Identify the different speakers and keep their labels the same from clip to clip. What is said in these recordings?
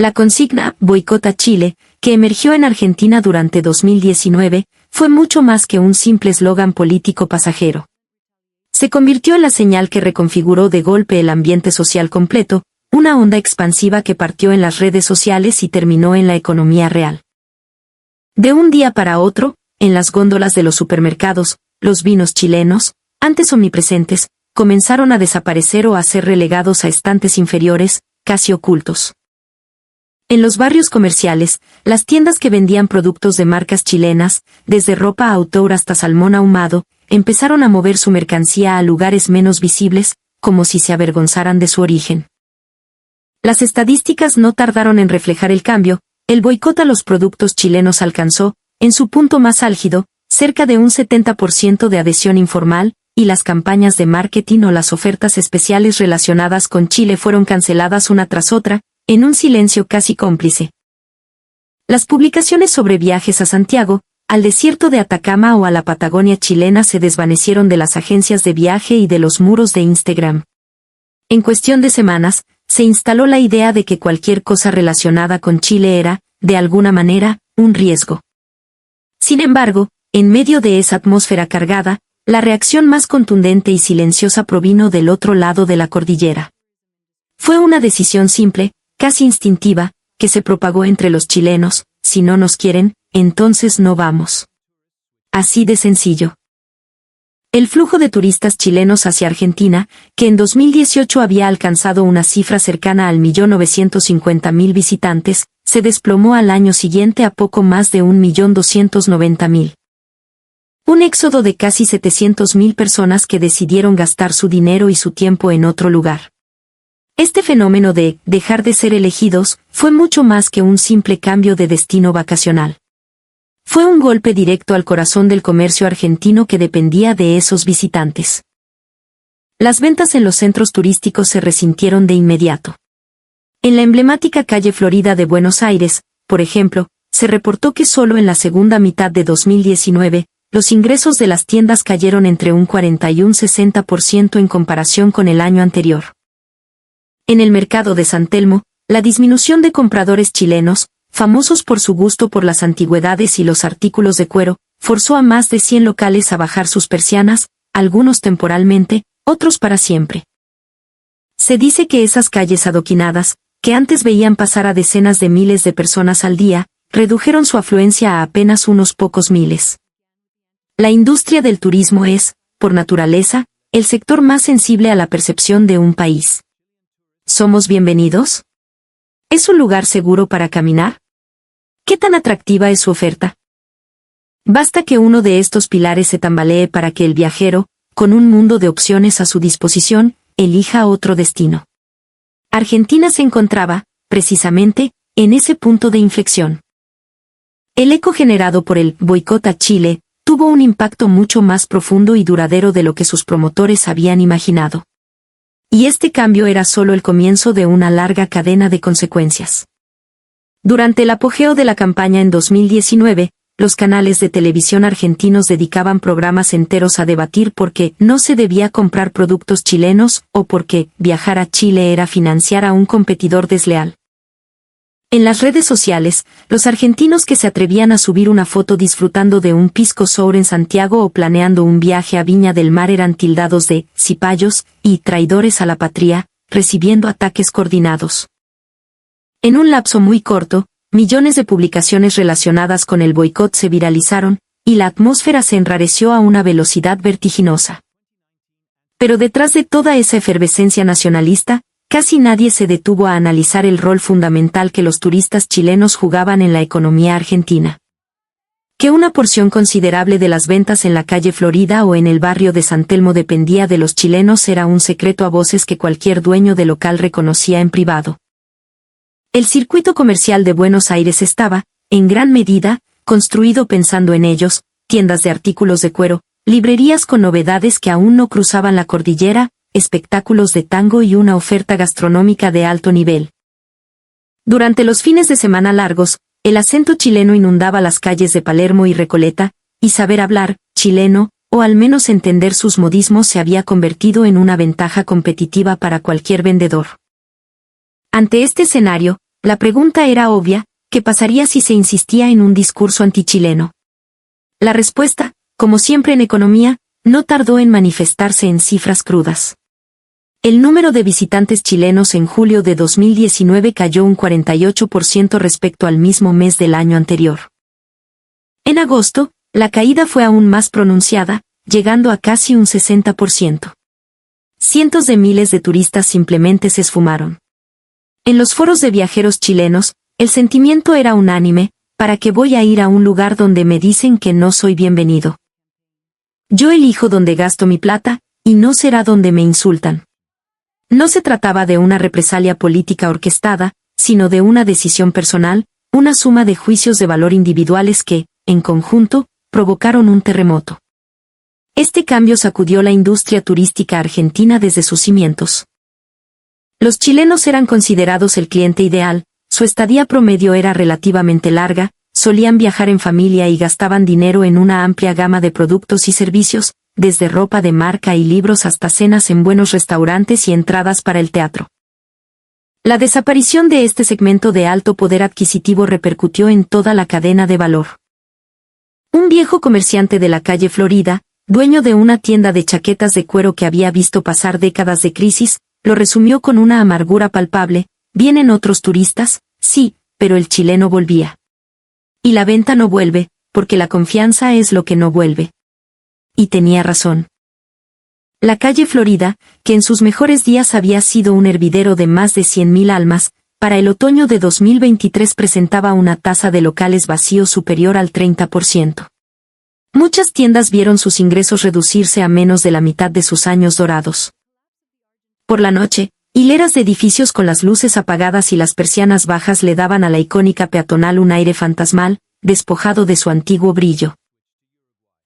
Speaker 1: La consigna «Boicota Chile», que emergió en Argentina durante 2019, fue mucho más que un simple eslogan político pasajero. Se convirtió en la señal que reconfiguró de golpe el ambiente social completo, una onda expansiva que partió en las redes sociales y terminó en la economía real. De un día para otro, en las góndolas de los supermercados, los vinos chilenos, antes omnipresentes, comenzaron a desaparecer o a ser relegados a estantes inferiores, casi ocultos. En los barrios comerciales, las tiendas que vendían productos de marcas chilenas, desde ropa autor hasta salmón ahumado, empezaron a mover su mercancía a lugares menos visibles, como si se avergonzaran de su origen. Las estadísticas no tardaron en reflejar el cambio. El boicot a los productos chilenos alcanzó, en su punto más álgido, cerca de un 70% de adhesión informal, y las campañas de marketing o las ofertas especiales relacionadas con Chile fueron canceladas una tras otra, en un silencio casi cómplice. Las publicaciones sobre viajes a Santiago, al desierto de Atacama o a la Patagonia chilena se desvanecieron de las agencias de viaje y de los muros de Instagram. En cuestión de semanas, se instaló la idea de que cualquier cosa relacionada con Chile era, de alguna manera, un riesgo. Sin embargo, en medio de esa atmósfera cargada, la reacción más contundente y silenciosa provino del otro lado de la cordillera. Fue una decisión simple, casi instintiva, que se propagó entre los chilenos: si no nos quieren, entonces no vamos. Así de sencillo. El flujo de turistas chilenos hacia Argentina, que en 2018 había alcanzado una cifra cercana al 1.950.000 visitantes, se desplomó al año siguiente a poco más de 1.290.000. Un éxodo de casi 700.000 personas que decidieron gastar su dinero y su tiempo en otro lugar. Este fenómeno de dejar de ser elegidos fue mucho más que un simple cambio de destino vacacional. Fue un golpe directo al corazón del comercio argentino que dependía de esos visitantes. Las ventas en los centros turísticos se resintieron de inmediato. En la emblemática calle Florida de Buenos Aires, por ejemplo, se reportó que solo en la segunda mitad de 2019, los ingresos de las tiendas cayeron entre un 40 y un 60% en comparación con el año anterior. En el mercado de San Telmo, la disminución de compradores chilenos, famosos por su gusto por las antigüedades y los artículos de cuero, forzó a más de 100 locales a bajar sus persianas, algunos temporalmente, otros para siempre. Se dice que esas calles adoquinadas, que antes veían pasar a decenas de miles de personas al día, redujeron su afluencia a apenas unos pocos miles. La industria del turismo es, por naturaleza, el sector más sensible a la percepción de un país. ¿Somos bienvenidos? ¿Es un lugar seguro para caminar? ¿Qué tan atractiva es su oferta? Basta que uno de estos pilares se tambalee para que el viajero, con un mundo de opciones a su disposición, elija otro destino. Argentina se encontraba, precisamente, en ese punto de inflexión. El eco generado por el boicot a Chile tuvo un impacto mucho más profundo y duradero de lo que sus promotores habían imaginado. Y este cambio era solo el comienzo de una larga cadena de consecuencias. Durante el apogeo de la campaña en 2019, los canales de televisión argentinos dedicaban programas enteros a debatir por qué no se debía comprar productos chilenos o por qué viajar a Chile era financiar a un competidor desleal. En las redes sociales, los argentinos que se atrevían a subir una foto disfrutando de un pisco sour en Santiago o planeando un viaje a Viña del Mar eran tildados de cipayos y traidores a la patria, recibiendo ataques coordinados. En un lapso muy corto, millones de publicaciones relacionadas con el boicot se viralizaron, y la atmósfera se enrareció a una velocidad vertiginosa. Pero detrás de toda esa efervescencia nacionalista, casi nadie se detuvo a analizar el rol fundamental que los turistas chilenos jugaban en la economía argentina. Que una porción considerable de las ventas en la calle Florida o en el barrio de San Telmo dependía de los chilenos era un secreto a voces que cualquier dueño de local reconocía en privado. El circuito comercial de Buenos Aires estaba, en gran medida, construido pensando en ellos: tiendas de artículos de cuero, librerías con novedades que aún no cruzaban la cordillera, espectáculos de tango y una oferta gastronómica de alto nivel. Durante los fines de semana largos, el acento chileno inundaba las calles de Palermo y Recoleta, y saber hablar chileno, o al menos entender sus modismos, se había convertido en una ventaja competitiva para cualquier vendedor. Ante este escenario, la pregunta era obvia: ¿qué pasaría si se insistía en un discurso antichileno? La respuesta, como siempre en economía, no tardó en manifestarse en cifras crudas. El número de visitantes chilenos en julio de 2019 cayó un 48% respecto al mismo mes del año anterior. En agosto, la caída fue aún más pronunciada, llegando a casi un 60%. Cientos de miles de turistas simplemente se esfumaron. En los foros de viajeros chilenos, el sentimiento era unánime: ¿para qué voy a ir a un lugar donde me dicen que no soy bienvenido? Yo elijo dónde gasto mi plata, y no será donde me insultan. No se trataba de una represalia política orquestada, sino de una decisión personal, una suma de juicios de valor individuales que, en conjunto, provocaron un terremoto. Este cambio sacudió la industria turística argentina desde sus cimientos. Los chilenos eran considerados el cliente ideal, su estadía promedio era relativamente larga, solían viajar en familia y gastaban dinero en una amplia gama de productos y servicios, desde ropa de marca y libros hasta cenas en buenos restaurantes y entradas para el teatro. La desaparición de este segmento de alto poder adquisitivo repercutió en toda la cadena de valor. Un viejo comerciante de la calle Florida, dueño de una tienda de chaquetas de cuero que había visto pasar décadas de crisis, lo resumió con una amargura palpable: vienen otros turistas, sí, pero el chileno volvía. Y la venta no vuelve, porque la confianza es lo que no vuelve. Y tenía razón. La calle Florida, que en sus mejores días había sido un hervidero de más de 100.000 almas, para el otoño de 2023 presentaba una tasa de locales vacíos superior al 30%. Muchas tiendas vieron sus ingresos reducirse a menos de la mitad de sus años dorados. Por la noche, hileras de edificios con las luces apagadas y las persianas bajas le daban a la icónica peatonal un aire fantasmal, despojado de su antiguo brillo.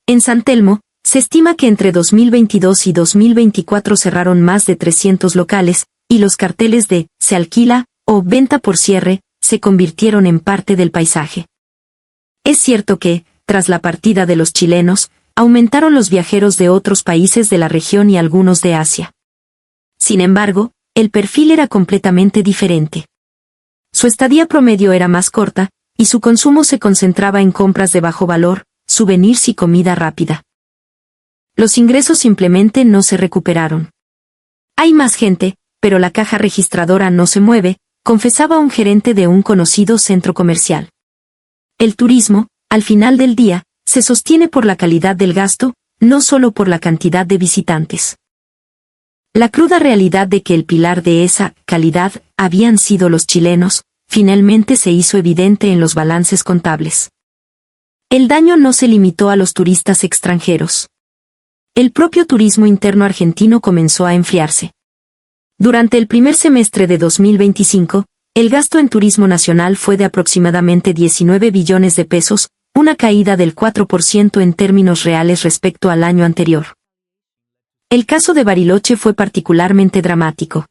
Speaker 1: En San Telmo, se estima que entre 2022 y 2024 cerraron más de 300 locales, y los carteles de «se alquila» o «venta por cierre» se convirtieron en parte del paisaje. Es cierto que, tras la partida de los chilenos, aumentaron los viajeros de otros países de la región y algunos de Asia. Sin embargo, el perfil era completamente diferente. Su estadía promedio era más corta, y su consumo se concentraba en compras de bajo valor, souvenirs y comida rápida. Los ingresos simplemente no se recuperaron. Hay más gente, pero la caja registradora no se mueve, confesaba un gerente de un conocido centro comercial. El turismo, al final del día, se sostiene por la calidad del gasto, no solo por la cantidad de visitantes. La cruda realidad de que el pilar de esa calidad habían sido los chilenos, finalmente se hizo evidente en los balances contables. El daño no se limitó a los turistas extranjeros. El propio turismo interno argentino comenzó a enfriarse. Durante el primer semestre de 2025, el gasto en turismo nacional fue de aproximadamente 19 billones de pesos, una caída del 4% en términos reales respecto al año anterior. El caso de Bariloche fue particularmente dramático.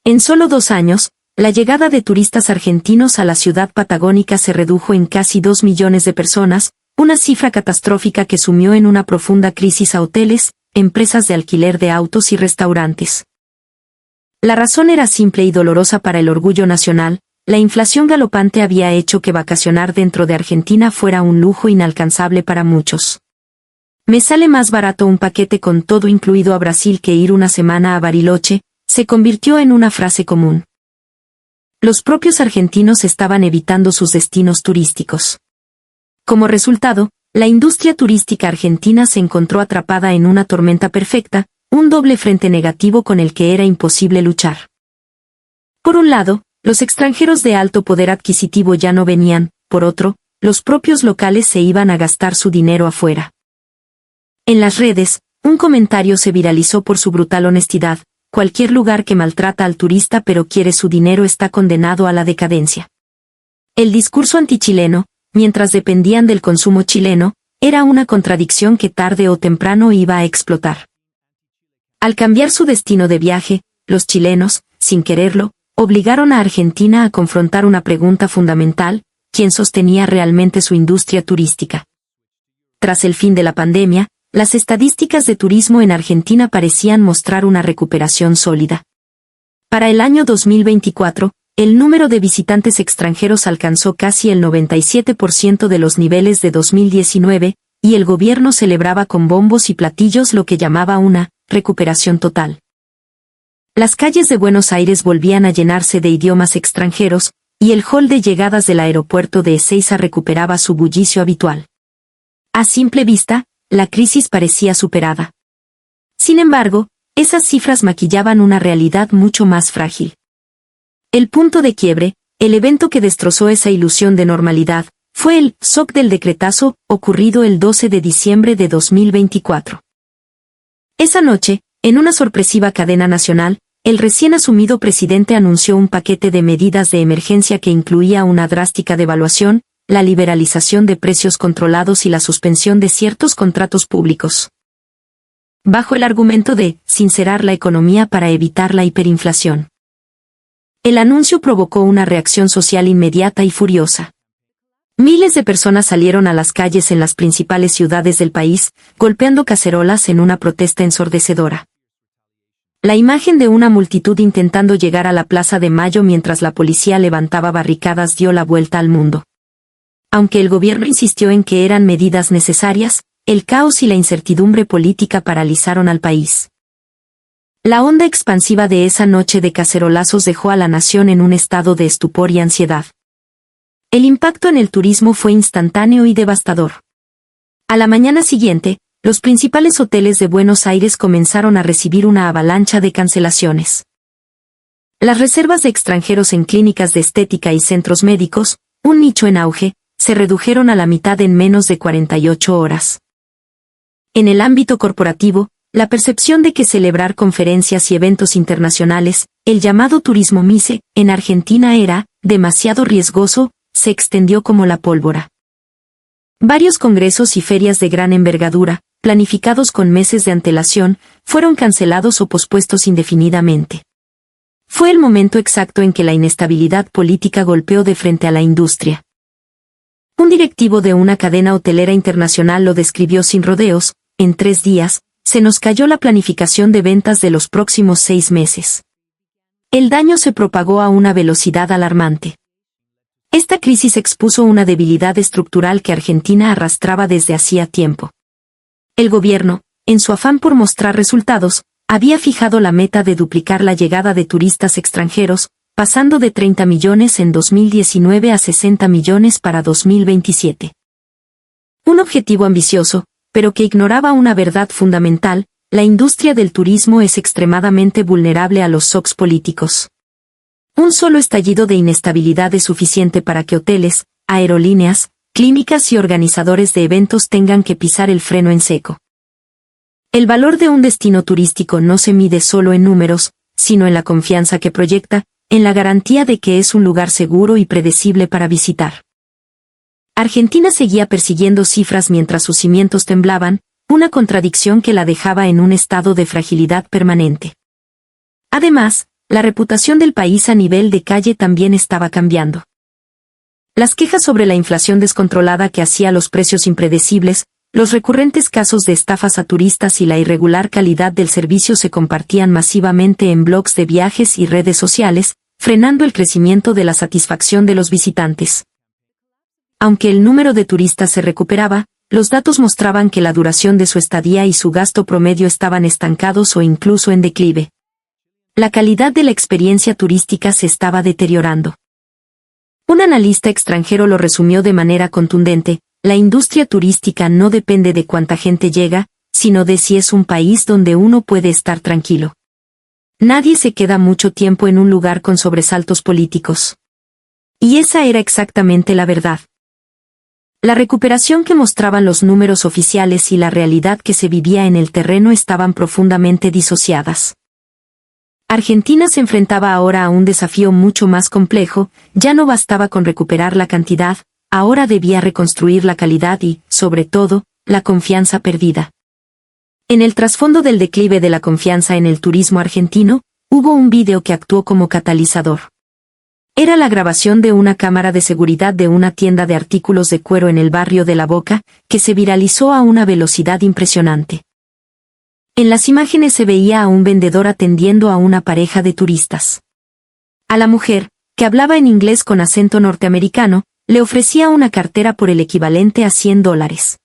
Speaker 1: En solo 2 años, la llegada de turistas argentinos a la ciudad patagónica se redujo en casi 2 millones de personas, una cifra catastrófica que sumió en una profunda crisis a hoteles, empresas de alquiler de autos y restaurantes. La razón era simple y dolorosa para el orgullo nacional: la inflación galopante había hecho que vacacionar dentro de Argentina fuera un lujo inalcanzable para muchos. Me sale más barato un paquete con todo incluido a Brasil que ir una semana a Bariloche, se convirtió en una frase común. Los propios argentinos estaban evitando sus destinos turísticos. Como resultado, la industria turística argentina se encontró atrapada en una tormenta perfecta, un doble frente negativo con el que era imposible luchar. Por un lado, los extranjeros de alto poder adquisitivo ya no venían; por otro, los propios locales se iban a gastar su dinero afuera. En las redes, un comentario se viralizó por su brutal honestidad: cualquier lugar que maltrata al turista pero quiere su dinero está condenado a la decadencia. El discurso antichileno, mientras dependían del consumo chileno, era una contradicción que tarde o temprano iba a explotar. Al cambiar su destino de viaje, los chilenos, sin quererlo, obligaron a Argentina a confrontar una pregunta fundamental: ¿quién sostenía realmente su industria turística? Tras el fin de la pandemia, las estadísticas de turismo en Argentina parecían mostrar una recuperación sólida. Para el año 2024, el número de visitantes extranjeros alcanzó casi el 97% de los niveles de 2019, y el gobierno celebraba con bombos y platillos lo que llamaba una recuperación total. Las calles de Buenos Aires volvían a llenarse de idiomas extranjeros, y el hall de llegadas del aeropuerto de Ezeiza recuperaba su bullicio habitual. A simple vista, la crisis parecía superada. Sin embargo, esas cifras maquillaban una realidad mucho más frágil. El punto de quiebre, el evento que destrozó esa ilusión de normalidad, fue el shock del decretazo, ocurrido el 12 de diciembre de 2024. Esa noche, en una sorpresiva cadena nacional, el recién asumido presidente anunció un paquete de medidas de emergencia que incluía una drástica devaluación, la liberalización de precios controlados y la suspensión de ciertos contratos públicos, bajo el argumento de sincerar la economía para evitar la hiperinflación. El anuncio provocó una reacción social inmediata y furiosa. Miles de personas salieron a las calles en las principales ciudades del país, golpeando cacerolas en una protesta ensordecedora. La imagen de una multitud intentando llegar a la Plaza de Mayo mientras la policía levantaba barricadas dio la vuelta al mundo. Aunque el gobierno insistió en que eran medidas necesarias, el caos y la incertidumbre política paralizaron al país. La onda expansiva de esa noche de cacerolazos dejó a la nación en un estado de estupor y ansiedad. El impacto en el turismo fue instantáneo y devastador. A la mañana siguiente, los principales hoteles de Buenos Aires comenzaron a recibir una avalancha de cancelaciones. Las reservas de extranjeros en clínicas de estética y centros médicos, un nicho en auge, se redujeron a la mitad en menos de 48 horas. En el ámbito corporativo, la percepción de que celebrar conferencias y eventos internacionales, el llamado turismo MICE, en Argentina era demasiado riesgoso, se extendió como la pólvora. Varios congresos y ferias de gran envergadura, planificados con meses de antelación, fueron cancelados o pospuestos indefinidamente. Fue el momento exacto en que la inestabilidad política golpeó de frente a la industria. Un directivo de una cadena hotelera internacional lo describió sin rodeos: en 3 días, se nos cayó la planificación de ventas de los próximos 6 meses. El daño se propagó a una velocidad alarmante. Esta crisis expuso una debilidad estructural que Argentina arrastraba desde hacía tiempo. El gobierno, en su afán por mostrar resultados, había fijado la meta de duplicar la llegada de turistas extranjeros, pasando de 30 millones en 2019 a 60 millones para 2027. Un objetivo ambicioso, pero que ignoraba una verdad fundamental: la industria del turismo es extremadamente vulnerable a los shocks políticos. Un solo estallido de inestabilidad es suficiente para que hoteles, aerolíneas, clínicas y organizadores de eventos tengan que pisar el freno en seco. El valor de un destino turístico no se mide solo en números, sino en la confianza que proyecta, en la garantía de que es un lugar seguro y predecible para visitar. Argentina seguía persiguiendo cifras mientras sus cimientos temblaban, una contradicción que la dejaba en un estado de fragilidad permanente. Además, la reputación del país a nivel de calle también estaba cambiando. Las quejas sobre la inflación descontrolada que hacía los precios impredecibles, los recurrentes casos de estafas a turistas y la irregular calidad del servicio se compartían masivamente en blogs de viajes y redes sociales, frenando el crecimiento de la satisfacción de los visitantes. Aunque el número de turistas se recuperaba, los datos mostraban que la duración de su estadía y su gasto promedio estaban estancados o incluso en declive. La calidad de la experiencia turística se estaba deteriorando. Un analista extranjero lo resumió de manera contundente: la industria turística no depende de cuánta gente llega, sino de si es un país donde uno puede estar tranquilo. Nadie se queda mucho tiempo en un lugar con sobresaltos políticos. Y esa era exactamente la verdad. La recuperación que mostraban los números oficiales y la realidad que se vivía en el terreno estaban profundamente disociadas. Argentina se enfrentaba ahora a un desafío mucho más complejo: ya no bastaba con recuperar la cantidad, ahora debía reconstruir la calidad y, sobre todo, la confianza perdida. En el trasfondo del declive de la confianza en el turismo argentino, hubo un video que actuó como catalizador. Era la grabación de una cámara de seguridad de una tienda de artículos de cuero en el barrio de La Boca, que se viralizó a una velocidad impresionante. En las imágenes se veía a un vendedor atendiendo a una pareja de turistas. A la mujer, que hablaba en inglés con acento norteamericano, le ofrecía una cartera por el equivalente a $100.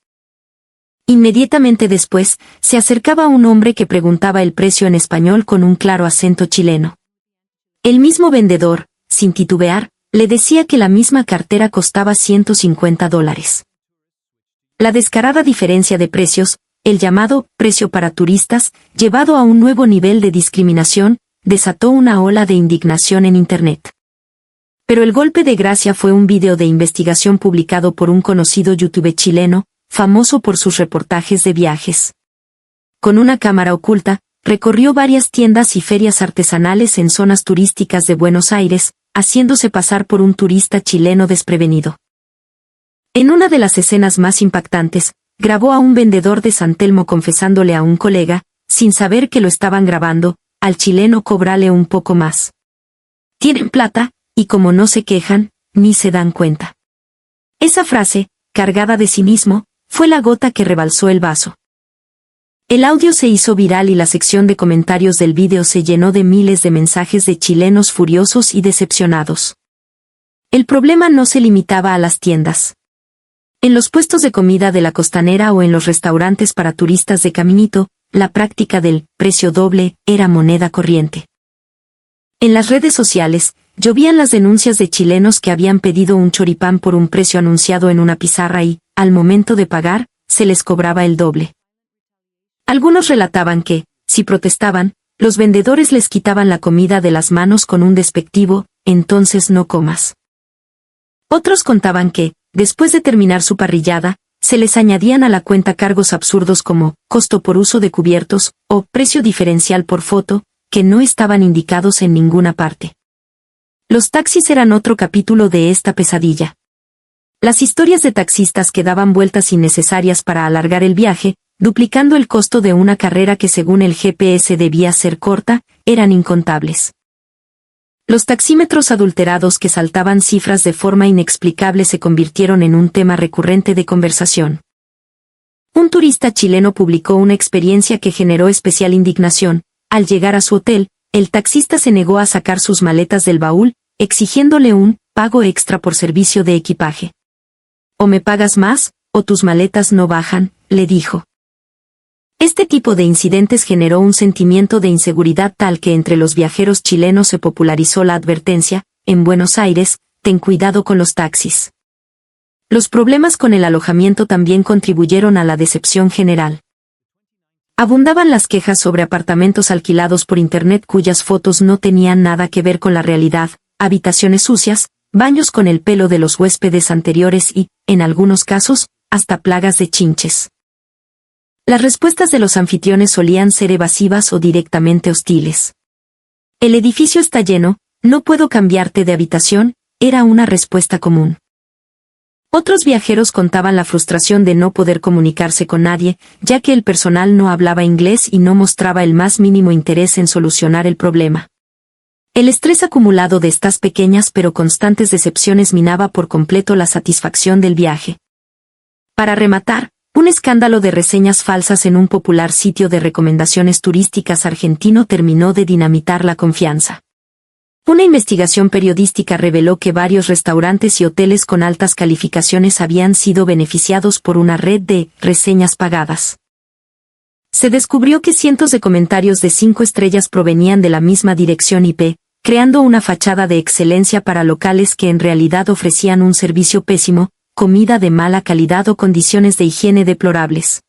Speaker 1: Inmediatamente después, se acercaba un hombre que preguntaba el precio en español con un claro acento chileno. El mismo vendedor, sin titubear, le decía que la misma cartera costaba $150. La descarada diferencia de precios, el llamado precio para turistas, llevado a un nuevo nivel de discriminación, desató una ola de indignación en Internet. Pero el golpe de gracia fue un video de investigación publicado por un conocido youtuber chileno, famoso por sus reportajes de viajes. Con una cámara oculta, recorrió varias tiendas y ferias artesanales en zonas turísticas de Buenos Aires, haciéndose pasar por un turista chileno desprevenido. En una de las escenas más impactantes, grabó a un vendedor de San Telmo confesándole a un colega, sin saber que lo estaban grabando, al chileno cóbrale un poco más. Tienen plata, y como no se quejan, ni se dan cuenta. Esa frase, cargada de cinismo, fue la gota que rebalsó el vaso. El audio se hizo viral y la sección de comentarios del vídeo se llenó de miles de mensajes de chilenos furiosos y decepcionados. El problema no se limitaba a las tiendas. En los puestos de comida de la costanera o en los restaurantes para turistas de Caminito, la práctica del precio doble era moneda corriente. En las redes sociales, llovían las denuncias de chilenos que habían pedido un choripán por un precio anunciado en una pizarra y, al momento de pagar, se les cobraba el doble. Algunos relataban que, si protestaban, los vendedores les quitaban la comida de las manos con un despectivo, entonces no comas. Otros contaban que, después de terminar su parrillada, se les añadían a la cuenta cargos absurdos como costo por uso de cubiertos o precio diferencial por foto, que no estaban indicados en ninguna parte. Los taxis eran otro capítulo de esta pesadilla. Las historias de taxistas que daban vueltas innecesarias para alargar el viaje, duplicando el costo de una carrera que según el GPS debía ser corta, eran incontables. Los taxímetros adulterados que saltaban cifras de forma inexplicable se convirtieron en un tema recurrente de conversación. Un turista chileno publicó una experiencia que generó especial indignación. Al llegar a su hotel, el taxista se negó a sacar sus maletas del baúl, exigiéndole un pago extra por servicio de equipaje. O me pagas más, o tus maletas no bajan, le dijo. Este tipo de incidentes generó un sentimiento de inseguridad tal que entre los viajeros chilenos se popularizó la advertencia, en Buenos Aires, ten cuidado con los taxis. Los problemas con el alojamiento también contribuyeron a la decepción general. Abundaban las quejas sobre apartamentos alquilados por Internet cuyas fotos no tenían nada que ver con la realidad, habitaciones sucias, baños con el pelo de los huéspedes anteriores y, en algunos casos, hasta plagas de chinches. Las respuestas de los anfitriones solían ser evasivas o directamente hostiles. El edificio está lleno, no puedo cambiarte de habitación, era una respuesta común. Otros viajeros contaban la frustración de no poder comunicarse con nadie, ya que el personal no hablaba inglés y no mostraba el más mínimo interés en solucionar el problema. El estrés acumulado de estas pequeñas pero constantes decepciones minaba por completo la satisfacción del viaje. Para rematar, un escándalo de reseñas falsas en un popular sitio de recomendaciones turísticas argentino terminó de dinamitar la confianza. Una investigación periodística reveló que varios restaurantes y hoteles con altas calificaciones habían sido beneficiados por una red de reseñas pagadas. Se descubrió que cientos de comentarios de 5 estrellas provenían de la misma dirección IP, creando una fachada de excelencia para locales que en realidad ofrecían un servicio pésimo, comida de mala calidad o condiciones de higiene deplorables.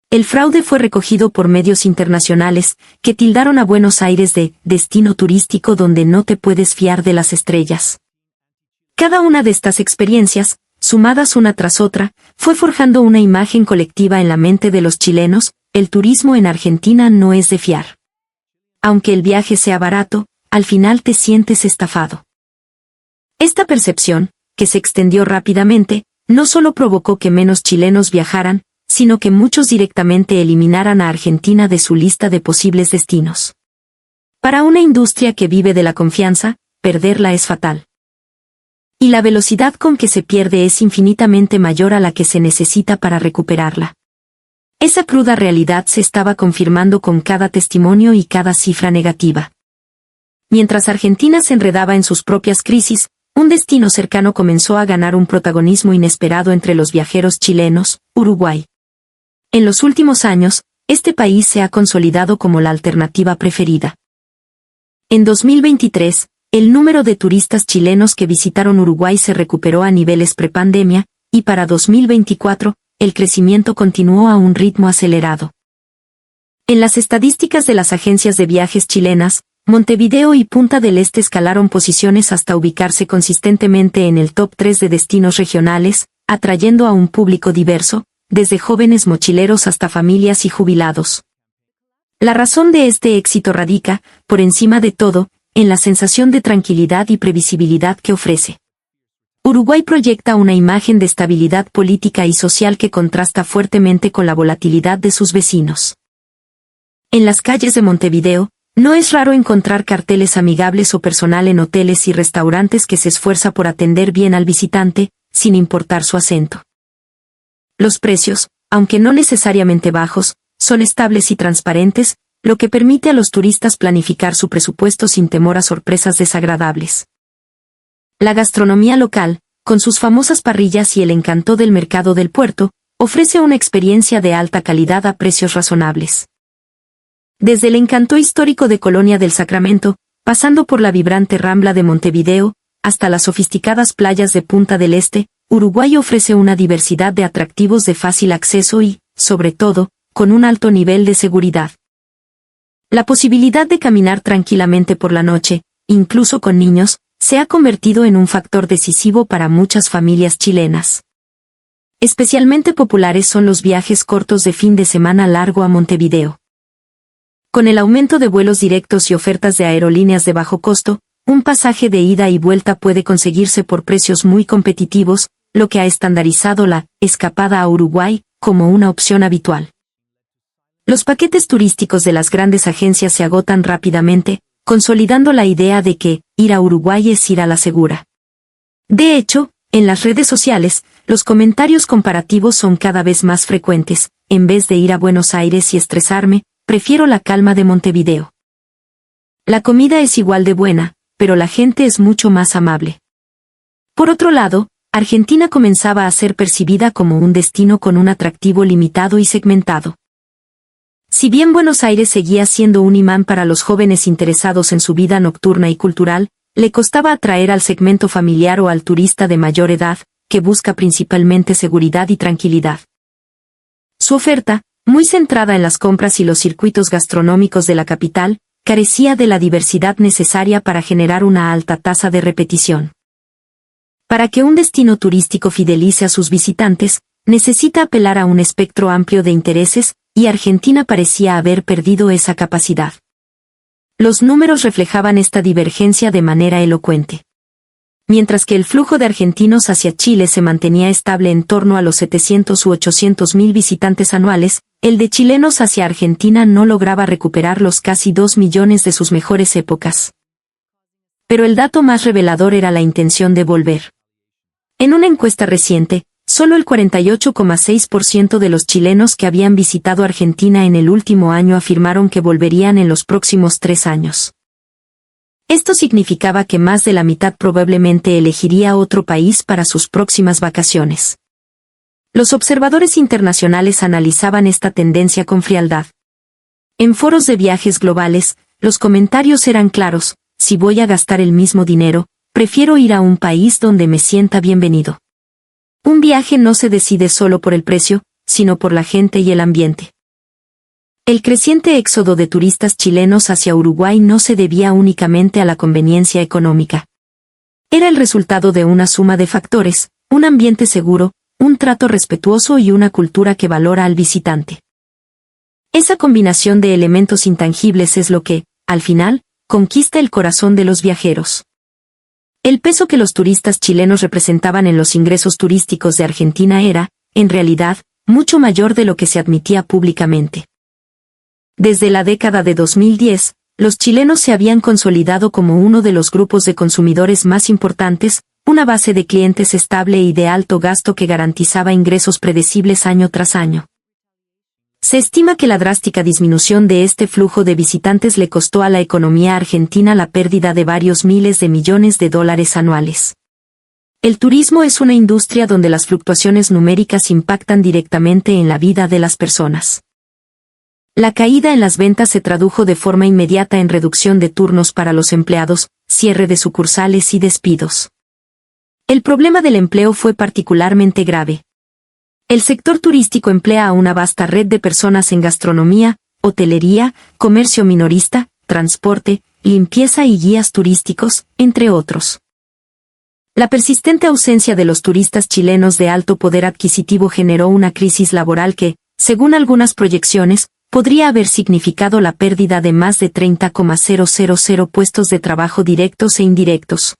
Speaker 1: El fraude fue recogido por medios internacionales, que tildaron a Buenos Aires de destino turístico donde no te puedes fiar de las estrellas. Cada una de estas experiencias, sumadas una tras otra, fue forjando una imagen colectiva en la mente de los chilenos: el turismo en Argentina no es de fiar. Aunque el viaje sea barato, al final te sientes estafado. Esta percepción, que se extendió rápidamente, no solo provocó que menos chilenos viajaran, sino que muchos directamente eliminaran a Argentina de su lista de posibles destinos. Para una industria que vive de la confianza, perderla es fatal. Y la velocidad con que se pierde es infinitamente mayor a la que se necesita para recuperarla. Esa cruda realidad se estaba confirmando con cada testimonio y cada cifra negativa. Mientras Argentina se enredaba en sus propias crisis, un destino cercano comenzó a ganar un protagonismo inesperado entre los viajeros chilenos, Uruguay. En los últimos años, este país se ha consolidado como la alternativa preferida. En 2023, el número de turistas chilenos que visitaron Uruguay se recuperó a niveles prepandemia, y para 2024, el crecimiento continuó a un ritmo acelerado. En las estadísticas de las agencias de viajes chilenas, Montevideo y Punta del Este escalaron posiciones hasta ubicarse consistentemente en el top 3 de destinos regionales, atrayendo a un público diverso, desde jóvenes mochileros hasta familias y jubilados. La razón de este éxito radica, por encima de todo, en la sensación de tranquilidad y previsibilidad que ofrece. Uruguay proyecta una imagen de estabilidad política y social que contrasta fuertemente con la volatilidad de sus vecinos. En las calles de Montevideo, no es raro encontrar carteles amigables o personal en hoteles y restaurantes que se esfuerza por atender bien al visitante, sin importar su acento. Los precios, aunque no necesariamente bajos, son estables y transparentes, lo que permite a los turistas planificar su presupuesto sin temor a sorpresas desagradables. La gastronomía local, con sus famosas parrillas y el encanto del mercado del puerto, ofrece una experiencia de alta calidad a precios razonables. Desde el encanto histórico de Colonia del Sacramento, pasando por la vibrante Rambla de Montevideo, hasta las sofisticadas playas de Punta del Este, Uruguay ofrece una diversidad de atractivos de fácil acceso y, sobre todo, con un alto nivel de seguridad. La posibilidad de caminar tranquilamente por la noche, incluso con niños, se ha convertido en un factor decisivo para muchas familias chilenas. Especialmente populares son los viajes cortos de fin de semana largo a Montevideo. Con el aumento de vuelos directos y ofertas de aerolíneas de bajo costo, un pasaje de ida y vuelta puede conseguirse por precios muy competitivos, lo que ha estandarizado la escapada a Uruguay como una opción habitual. Los paquetes turísticos de las grandes agencias se agotan rápidamente, consolidando la idea de que ir a Uruguay es ir a la segura. De hecho, en las redes sociales, los comentarios comparativos son cada vez más frecuentes. En vez de ir a Buenos Aires y estresarme, prefiero la calma de Montevideo. La comida es igual de buena, pero la gente es mucho más amable. Por otro lado, Argentina comenzaba a ser percibida como un destino con un atractivo limitado y segmentado. Si bien Buenos Aires seguía siendo un imán para los jóvenes interesados en su vida nocturna y cultural, le costaba atraer al segmento familiar o al turista de mayor edad, que busca principalmente seguridad y tranquilidad. Su oferta, muy centrada en las compras y los circuitos gastronómicos de la capital, carecía de la diversidad necesaria para generar una alta tasa de repetición. Para que un destino turístico fidelice a sus visitantes, necesita apelar a un espectro amplio de intereses, y Argentina parecía haber perdido esa capacidad. Los números reflejaban esta divergencia de manera elocuente. Mientras que el flujo de argentinos hacia Chile se mantenía estable en torno a los 700 u 800 mil visitantes anuales, el de chilenos hacia Argentina no lograba recuperar los casi 2 millones de sus mejores épocas. Pero el dato más revelador era la intención de volver. En una encuesta reciente, solo el 48,6% de los chilenos que habían visitado Argentina en el último año afirmaron que volverían en los próximos 3 años. Esto significaba que más de la mitad probablemente elegiría otro país para sus próximas vacaciones. Los observadores internacionales analizaban esta tendencia con frialdad. En foros de viajes globales, los comentarios eran claros: si voy a gastar el mismo dinero, prefiero ir a un país donde me sienta bienvenido. Un viaje no se decide solo por el precio, sino por la gente y el ambiente. El creciente éxodo de turistas chilenos hacia Uruguay no se debía únicamente a la conveniencia económica. Era el resultado de una suma de factores: un ambiente seguro, un trato respetuoso y una cultura que valora al visitante. Esa combinación de elementos intangibles es lo que, al final, conquista el corazón de los viajeros. El peso que los turistas chilenos representaban en los ingresos turísticos de Argentina era, en realidad, mucho mayor de lo que se admitía públicamente. Desde la década de 2010, los chilenos se habían consolidado como uno de los grupos de consumidores más importantes, una base de clientes estable y de alto gasto que garantizaba ingresos predecibles año tras año. Se estima que la drástica disminución de este flujo de visitantes le costó a la economía argentina la pérdida de varios miles de millones de dólares anuales. El turismo es una industria donde las fluctuaciones numéricas impactan directamente en la vida de las personas. La caída en las ventas se tradujo de forma inmediata en reducción de turnos para los empleados, cierre de sucursales y despidos. El problema del empleo fue particularmente grave. El sector turístico emplea a una vasta red de personas en gastronomía, hotelería, comercio minorista, transporte, limpieza y guías turísticos, entre otros. La persistente ausencia de los turistas chilenos de alto poder adquisitivo generó una crisis laboral que, según algunas proyecciones, podría haber significado la pérdida de más de 30,000 puestos de trabajo directos e indirectos.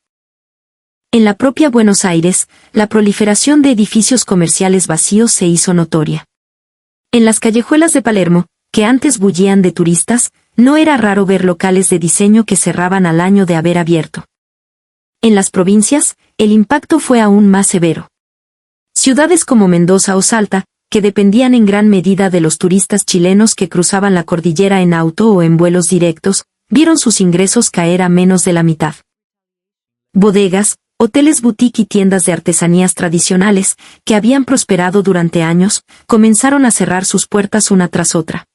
Speaker 1: En la propia Buenos Aires, la proliferación de edificios comerciales vacíos se hizo notoria. En las callejuelas de Palermo, que antes bullían de turistas, no era raro ver locales de diseño que cerraban al año de haber abierto. En las provincias, el impacto fue aún más severo. Ciudades como Mendoza o Salta, que dependían en gran medida de los turistas chilenos que cruzaban la cordillera en auto o en vuelos directos, vieron sus ingresos caer a menos de la mitad. Bodegas, hoteles boutique y tiendas de artesanías tradicionales, que habían prosperado durante años, comenzaron a cerrar sus puertas una tras otra.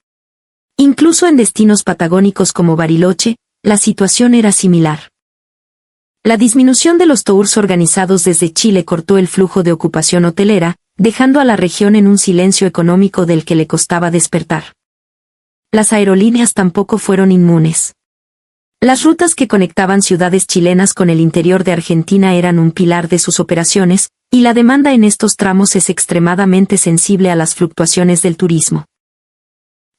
Speaker 1: Incluso en destinos patagónicos como Bariloche, la situación era similar. La disminución de los tours organizados desde Chile cortó el flujo de ocupación hotelera, dejando a la región en un silencio económico del que le costaba despertar. Las aerolíneas tampoco fueron inmunes. Las rutas que conectaban ciudades chilenas con el interior de Argentina eran un pilar de sus operaciones, y la demanda en estos tramos es extremadamente sensible a las fluctuaciones del turismo.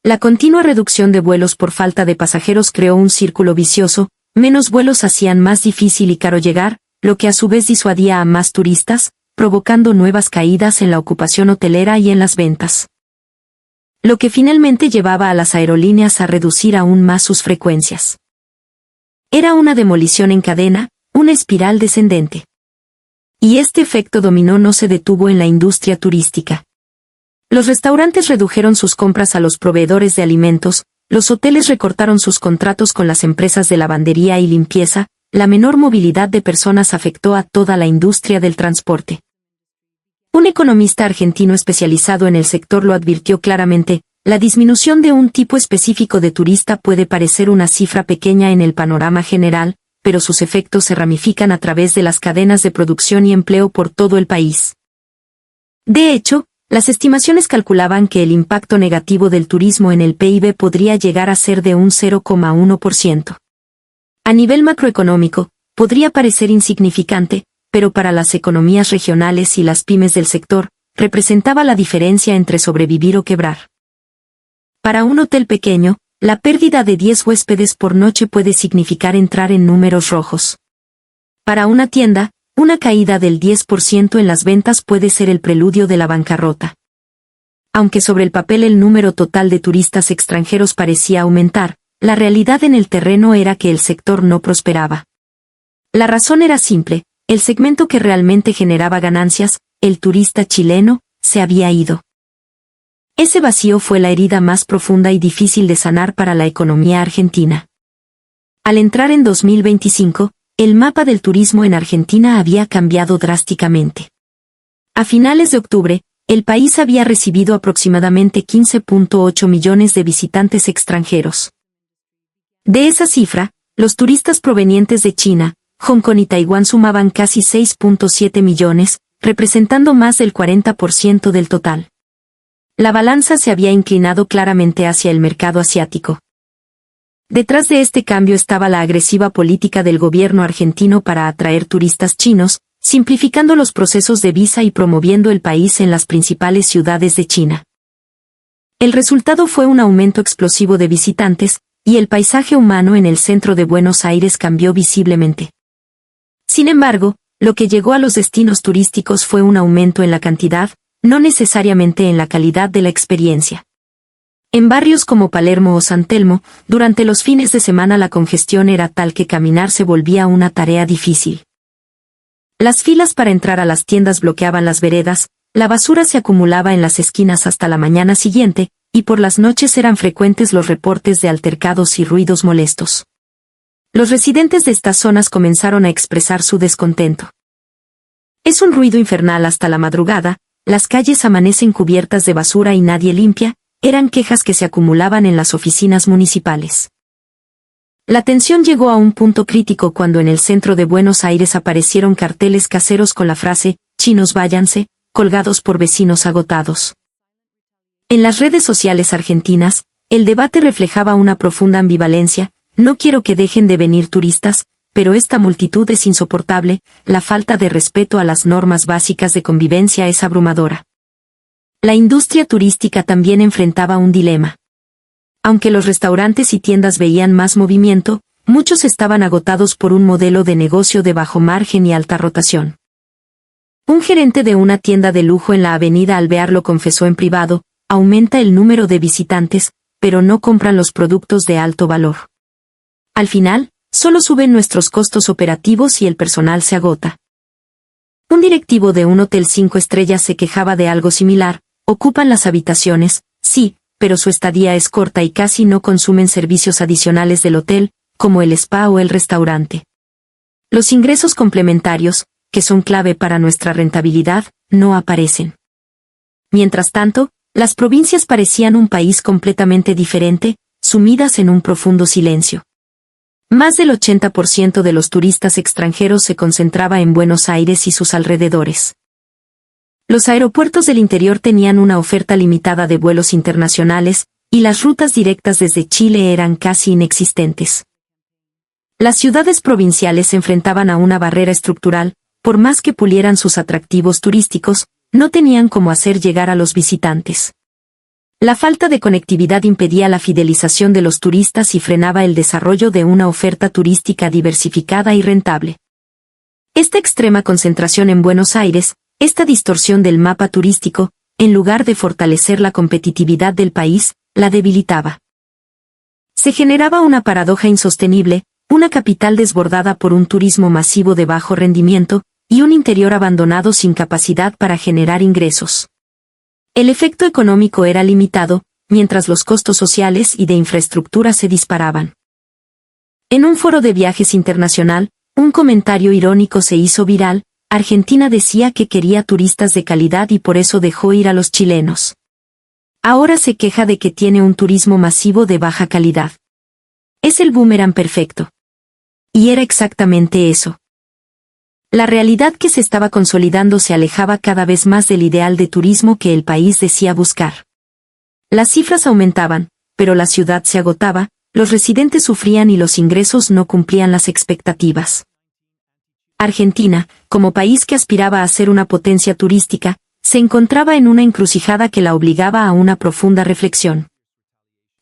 Speaker 1: La continua reducción de vuelos por falta de pasajeros creó un círculo vicioso. Menos vuelos hacían más difícil y caro llegar, lo que a su vez disuadía a más turistas, provocando nuevas caídas en la ocupación hotelera y en las ventas. Lo que finalmente llevaba a las aerolíneas a reducir aún más sus frecuencias. Era una demolición en cadena, una espiral descendente. Y este efecto dominó no se detuvo en la industria turística. Los restaurantes redujeron sus compras a los proveedores de alimentos, los hoteles recortaron sus contratos con las empresas de lavandería y limpieza, la menor movilidad de personas afectó a toda la industria del transporte. Un economista argentino especializado en el sector lo advirtió claramente: la disminución de un tipo específico de turista puede parecer una cifra pequeña en el panorama general, pero sus efectos se ramifican a través de las cadenas de producción y empleo por todo el país. De hecho, las estimaciones calculaban que el impacto negativo del turismo en el PIB podría llegar a ser de un 0,1%. A nivel macroeconómico, podría parecer insignificante, pero para las economías regionales y las pymes del sector, representaba la diferencia entre sobrevivir o quebrar. Para un hotel pequeño, la pérdida de 10 huéspedes por noche puede significar entrar en números rojos. Para una tienda, una caída del 10% en las ventas puede ser el preludio de la bancarrota. Aunque sobre el papel el número total de turistas extranjeros parecía aumentar, la realidad en el terreno era que el sector no prosperaba. La razón era simple: el segmento que realmente generaba ganancias, el turista chileno, se había ido. Ese vacío fue la herida más profunda y difícil de sanar para la economía argentina. Al entrar en 2025, el mapa del turismo en Argentina había cambiado drásticamente. A finales de octubre, el país había recibido aproximadamente 15,8 millones de visitantes extranjeros. De esa cifra, los turistas provenientes de China, Hong Kong y Taiwán sumaban casi 6,7 millones, representando más del 40% del total. La balanza se había inclinado claramente hacia el mercado asiático. Detrás de este cambio estaba la agresiva política del gobierno argentino para atraer turistas chinos, simplificando los procesos de visa y promoviendo el país en las principales ciudades de China. El resultado fue un aumento explosivo de visitantes, y el paisaje humano en el centro de Buenos Aires cambió visiblemente. Sin embargo, lo que llegó a los destinos turísticos fue un aumento en la cantidad, no necesariamente en la calidad de la experiencia. En barrios como Palermo o San Telmo, durante los fines de semana la congestión era tal que caminar se volvía una tarea difícil. Las filas para entrar a las tiendas bloqueaban las veredas, la basura se acumulaba en las esquinas hasta la mañana siguiente, y por las noches eran frecuentes los reportes de altercados y ruidos molestos. Los residentes de estas zonas comenzaron a expresar su descontento. Es un ruido infernal hasta la madrugada, las calles amanecen cubiertas de basura y nadie limpia, eran quejas que se acumulaban en las oficinas municipales. La tensión llegó a un punto crítico cuando en el centro de Buenos Aires aparecieron carteles caseros con la frase, "Chinos váyanse", colgados por vecinos agotados. En las redes sociales argentinas, el debate reflejaba una profunda ambivalencia: no quiero que dejen de venir turistas, pero esta multitud es insoportable, la falta de respeto a las normas básicas de convivencia es abrumadora. La industria turística también enfrentaba un dilema. Aunque los restaurantes y tiendas veían más movimiento, muchos estaban agotados por un modelo de negocio de bajo margen y alta rotación. Un gerente de una tienda de lujo en la Avenida Alvear lo confesó en privado: aumenta el número de visitantes, pero no compran los productos de alto valor. Al final, solo suben nuestros costos operativos y el personal se agota. Un directivo de un hotel 5 estrellas se quejaba de algo similar: ocupan las habitaciones, sí, pero su estadía es corta y casi no consumen servicios adicionales del hotel, como el spa o el restaurante. Los ingresos complementarios, que son clave para nuestra rentabilidad, no aparecen. Mientras tanto, las provincias parecían un país completamente diferente, sumidas en un profundo silencio. Más del 80% de los turistas extranjeros se concentraba en Buenos Aires y sus alrededores. Los aeropuertos del interior tenían una oferta limitada de vuelos internacionales, y las rutas directas desde Chile eran casi inexistentes. Las ciudades provinciales se enfrentaban a una barrera estructural: por más que pulieran sus atractivos turísticos, no tenían cómo hacer llegar a los visitantes. La falta de conectividad impedía la fidelización de los turistas y frenaba el desarrollo de una oferta turística diversificada y rentable. Esta extrema concentración en Buenos Aires, esta distorsión del mapa turístico, en lugar de fortalecer la competitividad del país, la debilitaba. Se generaba una paradoja insostenible: una capital desbordada por un turismo masivo de bajo rendimiento, y un interior abandonado sin capacidad para generar ingresos. El efecto económico era limitado, mientras los costos sociales y de infraestructura se disparaban. En un foro de viajes internacional, un comentario irónico se hizo viral: Argentina decía que quería turistas de calidad y por eso dejó ir a los chilenos. Ahora se queja de que tiene un turismo masivo de baja calidad. Es el boomerang perfecto. Y era exactamente eso. La realidad que se estaba consolidando se alejaba cada vez más del ideal de turismo que el país decía buscar. Las cifras aumentaban, pero la ciudad se agotaba, los residentes sufrían y los ingresos no cumplían las expectativas. Argentina, como país que aspiraba a ser una potencia turística, se encontraba en una encrucijada que la obligaba a una profunda reflexión.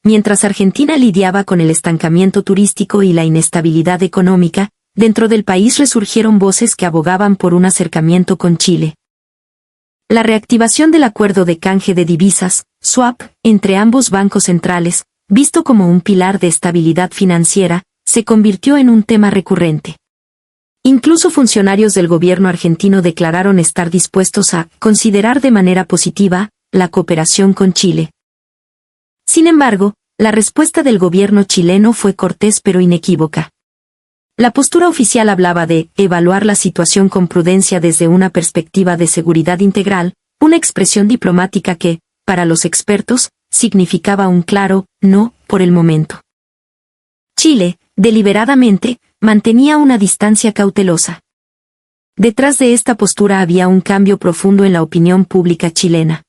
Speaker 1: Mientras Argentina lidiaba con el estancamiento turístico y la inestabilidad económica, dentro del país resurgieron voces que abogaban por un acercamiento con Chile. La reactivación del acuerdo de canje de divisas, swap, entre ambos bancos centrales, visto como un pilar de estabilidad financiera, se convirtió en un tema recurrente. Incluso funcionarios del gobierno argentino declararon estar dispuestos a considerar de manera positiva la cooperación con Chile. Sin embargo, la respuesta del gobierno chileno fue cortés pero inequívoca. La postura oficial hablaba de evaluar la situación con prudencia desde una perspectiva de seguridad integral, una expresión diplomática que, para los expertos, significaba un claro no por el momento. Chile, deliberadamente, mantenía una distancia cautelosa. Detrás de esta postura había un cambio profundo en la opinión pública chilena.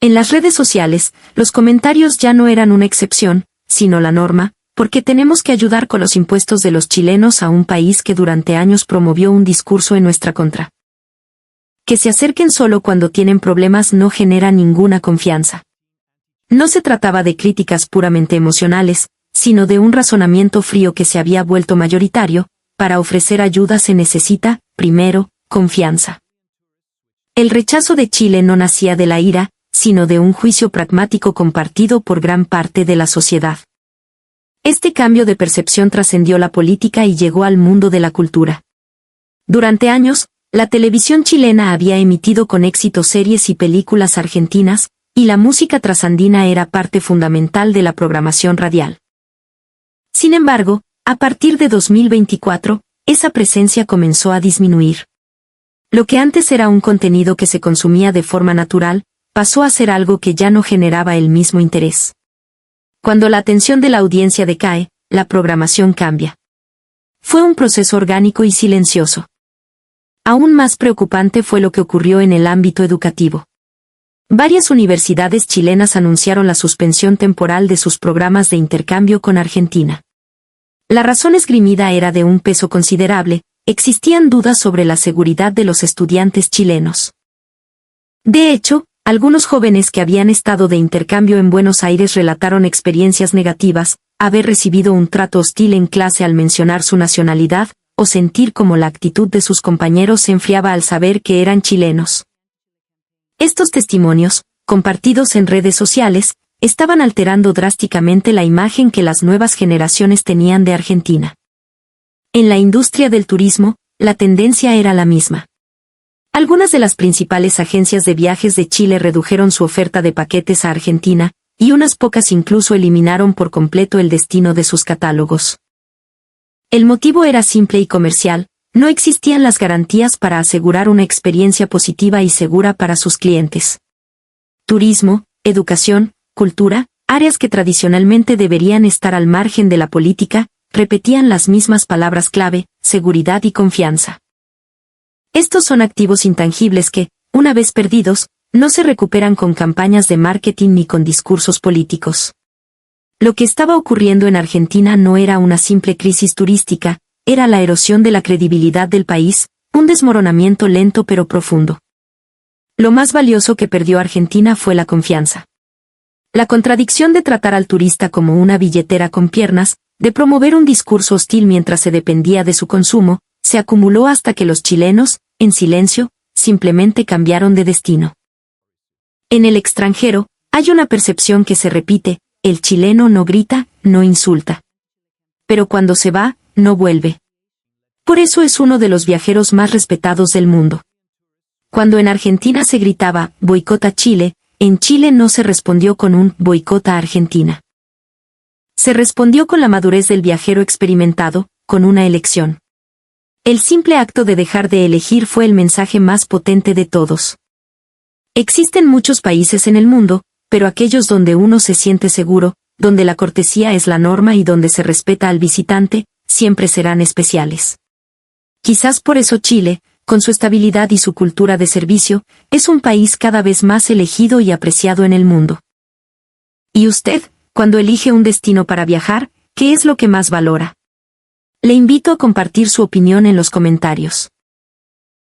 Speaker 1: En las redes sociales, los comentarios ya no eran una excepción, sino la norma: porque tenemos que ayudar con los impuestos de los chilenos a un país que durante años promovió un discurso en nuestra contra. Que se acerquen solo cuando tienen problemas no genera ninguna confianza. No se trataba de críticas puramente emocionales, sino de un razonamiento frío que se había vuelto mayoritario: para ofrecer ayuda se necesita, primero, confianza. El rechazo de Chile no nacía de la ira, sino de un juicio pragmático compartido por gran parte de la sociedad. Este cambio de percepción trascendió la política y llegó al mundo de la cultura. Durante años, la televisión chilena había emitido con éxito series y películas argentinas, y la música trasandina era parte fundamental de la programación radial. Sin embargo, a partir de 2024, esa presencia comenzó a disminuir. Lo que antes era un contenido que se consumía de forma natural, pasó a ser algo que ya no generaba el mismo interés. Cuando la atención de la audiencia decae, la programación cambia. Fue un proceso orgánico y silencioso. Aún más preocupante fue lo que ocurrió en el ámbito educativo. Varias universidades chilenas anunciaron la suspensión temporal de sus programas de intercambio con Argentina. La razón esgrimida era de un peso considerable, existían dudas sobre la seguridad de los estudiantes chilenos. De hecho, algunos jóvenes que habían estado de intercambio en Buenos Aires relataron experiencias negativas, haber recibido un trato hostil en clase al mencionar su nacionalidad, o sentir como la actitud de sus compañeros se enfriaba al saber que eran chilenos. Estos testimonios, compartidos en redes sociales, estaban alterando drásticamente la imagen que las nuevas generaciones tenían de Argentina. En la industria del turismo, la tendencia era la misma. Algunas de las principales agencias de viajes de Chile redujeron su oferta de paquetes a Argentina, y unas pocas incluso eliminaron por completo el destino de sus catálogos. El motivo era simple y comercial, no existían las garantías para asegurar una experiencia positiva y segura para sus clientes. Turismo, educación, cultura, áreas que tradicionalmente deberían estar al margen de la política, repetían las mismas palabras clave, seguridad y confianza. Estos son activos intangibles que, una vez perdidos, no se recuperan con campañas de marketing ni con discursos políticos. Lo que estaba ocurriendo en Argentina no era una simple crisis turística, era la erosión de la credibilidad del país, un desmoronamiento lento pero profundo. Lo más valioso que perdió Argentina fue la confianza. La contradicción de tratar al turista como una billetera con piernas, de promover un discurso hostil mientras se dependía de su consumo, se acumuló hasta que los chilenos, en silencio, simplemente cambiaron de destino. En el extranjero, hay una percepción que se repite: el chileno no grita, no insulta. Pero cuando se va, no vuelve. Por eso es uno de los viajeros más respetados del mundo. Cuando en Argentina se gritaba boicot a Chile, en Chile no se respondió con un boicot a Argentina. Se respondió con la madurez del viajero experimentado, con una elección. El simple acto de dejar de elegir fue el mensaje más potente de todos. Existen muchos países en el mundo, pero aquellos donde uno se siente seguro, donde la cortesía es la norma y donde se respeta al visitante, siempre serán especiales. Quizás por eso Chile, con su estabilidad y su cultura de servicio, es un país cada vez más elegido y apreciado en el mundo. ¿Y usted, cuando elige un destino para viajar, qué es lo que más valora? Le invito a compartir su opinión en los comentarios.